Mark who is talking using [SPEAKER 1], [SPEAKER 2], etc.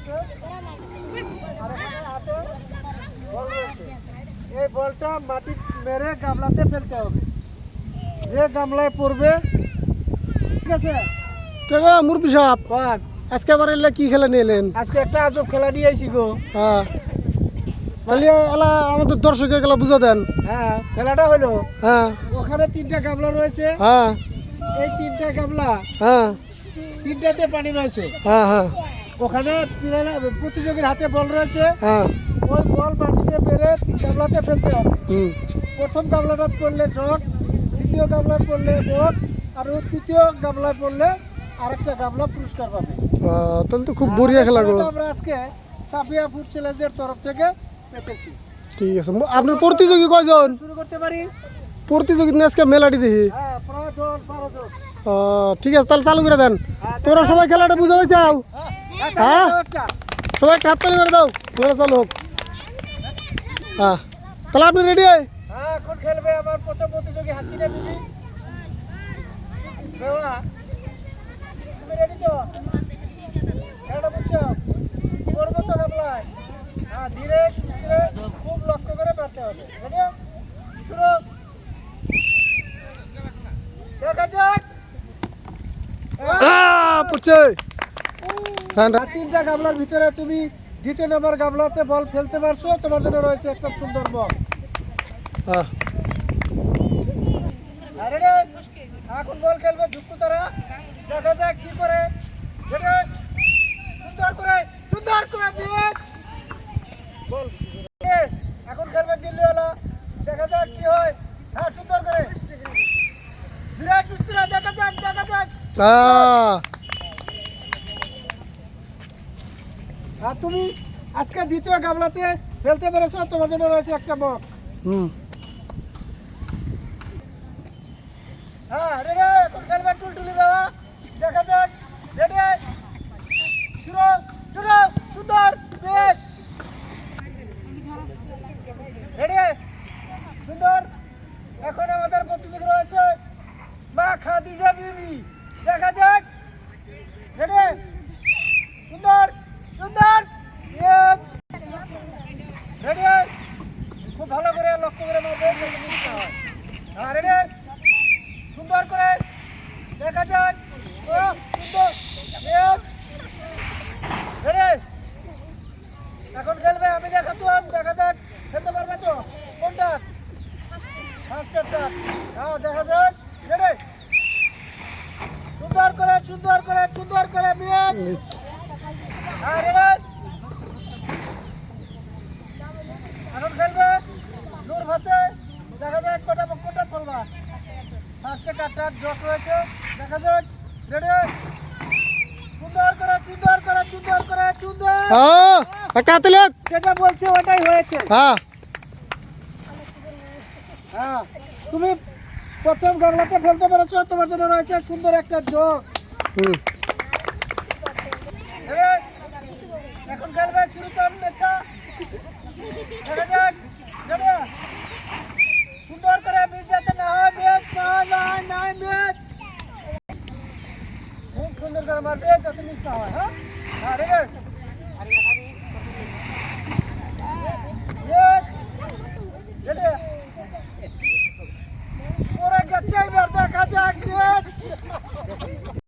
[SPEAKER 1] রয়েছে আর এখানে হাতে বল রয়েছে। এই বলটা মাটি মেরে গামলাতে ফেলতে হবে, যে গামলায় পড়বে। ঠিক আছে
[SPEAKER 2] কেগো মুরবি সাহেব,
[SPEAKER 1] বল।
[SPEAKER 2] আজকে আবার এলে কি খেলা নিয়ে এলেন?
[SPEAKER 1] আজকে একটা আজব খেলা নিয়ে আইছি গো।
[SPEAKER 2] হ্যাঁ, তাহলে এলা আমাদের দর্শকের গেলা বুঝা দেন।
[SPEAKER 1] হ্যাঁ, খেলাটা হলো
[SPEAKER 2] হ্যাঁ
[SPEAKER 1] ওখানে 3টা গামলা রয়েছে।
[SPEAKER 2] হ্যাঁ
[SPEAKER 1] এই 3টা গামলা,
[SPEAKER 2] হ্যাঁ
[SPEAKER 1] 3টাতে পানি রয়েছে।
[SPEAKER 2] হ্যাঁ হ্যাঁ
[SPEAKER 1] ওখানে প্রতিযোগীর হাতে বল রয়েছে।
[SPEAKER 2] হ্যাঁ
[SPEAKER 1] ওই বল মাটিতে মেরে গামলাতে ফেলতে হবে।
[SPEAKER 2] হুম
[SPEAKER 1] প্রথম গামলাটা পড়লে জগ, দ্বিতীয় গামলায় পড়লে বট, আর ওই তৃতীয় গামলায় পড়লে আরেকটা গামলা পুরস্কার পাবে।
[SPEAKER 2] তাহলে তো খুব বড়িয়া খেলা গো।
[SPEAKER 1] আমরা আজকে সাফিয়া ফুড চ্যালেঞ্জের তরফ থেকে পেতেছি।
[SPEAKER 2] ঠিক আছে, আপনার প্রতিযোগী কয়জন?
[SPEAKER 1] শুরু করতে পারি?
[SPEAKER 2] প্রতিযোগী আজকে মেলাটি দেখি।
[SPEAKER 1] হ্যাঁ, প্রায় 10-12 জন।
[SPEAKER 2] ঠিক আছে, তাহলে চালু করে দেন। তোমরা সবাই খেলাটা বুঝা পাইছাও? হ্যাঁ, সবাই একটা হাততালি মেরে দাও, খেলা চালু হোক। হ্যাঁ, তাহলে আপনি রেডি?
[SPEAKER 1] হ্যাঁ, এখন খেলবে আমার প্রথম প্রতিযোগী হাসিনা বিবি। বেওয়া, তুমি রেডি তো? খেলাটা বুঝছো? করবো তো গামলায়। হ্যাঁ, ধীরে সুস্থিরে খুব লক্ষ্য করে মারতে হবে। রেডি? শুরু। দেখা যাক।
[SPEAKER 2] পড়ছে।
[SPEAKER 1] আর 3টা গামলার ভিতরে তুমি দ্বিতীয় নম্বর গামলাতে বল ফেলতে পারছো, তোমার জন্য রয়েছে একটা সুন্দর মগ। রেডি? এখন বল খেলবে যুক্ত তারা। দেখা যাক কি করে। রেডি? সুন্দর করে পিচ বল। এখন খেলবে দিল্লিওয়ালা। দেখা যাক কি হয়। হ্যাঁ, সুন্দর করে বিরাট সুস্থিরা। দেখা যাক। আর তুমি আজকে দ্বিতীয় গামলাতে ফেলতে পেরেছো, তোমার জন্য রয়েছে একটা মগ। হ্যাঁ, রেডি? এখন খেলবে টুলটুলি বাবা। দেখা যাক। রেডি? শুরু। সুন্দর পিচ। রেডি? সুন্দর। এখন আমাদের প্রতিযোগী রয়েছে মা খাদিজা বিবি। দেখা যাক। রেডি? সুন্দর পিচ। রেডি? খুব ভালো করে লক্ষ্য করে মারবে, যাতে মিস না হয়। হ্যাঁ, রেডি? সুন্দর করে। দেখা যাক। সুন্দর পিচ। রেডি? এখন খেলবে আমি দেখাতাম। দেখা যাক খেলতে পারবে তো? কোনটা? ফার্স্টারটা। হ্যাঁ, দেখা যাক। রেডি? সুন্দর করে পিচ। হ্যাঁ, রেডি? এখন খেলবে নূর ভাতে। দেখা যাক কোনটা খেলবা। ফার্স্টে কাটার জক রয়েছে। দেখা যাক। রেডি? সুন্দর করে। যেটা বলছে ওটাই হয়েছে। হ্যাঁ, তুমি প্রথম গামলাতে ফেলতে পেরেছো, তোমার জন্য রয়েছে সুন্দর একটা জগ। এখন খেলবে শুরু কর নেছা। দেখা যাক। রেডি? সুন্দর করে বীজ যাতে না হয়। ম্যাচ খুব সুন্দর করে মারবে, যাতে মিস না হয়। হ্যাঁ, রেডি? ওরা গেছে। এবার দেখা যাক ম্যাচ।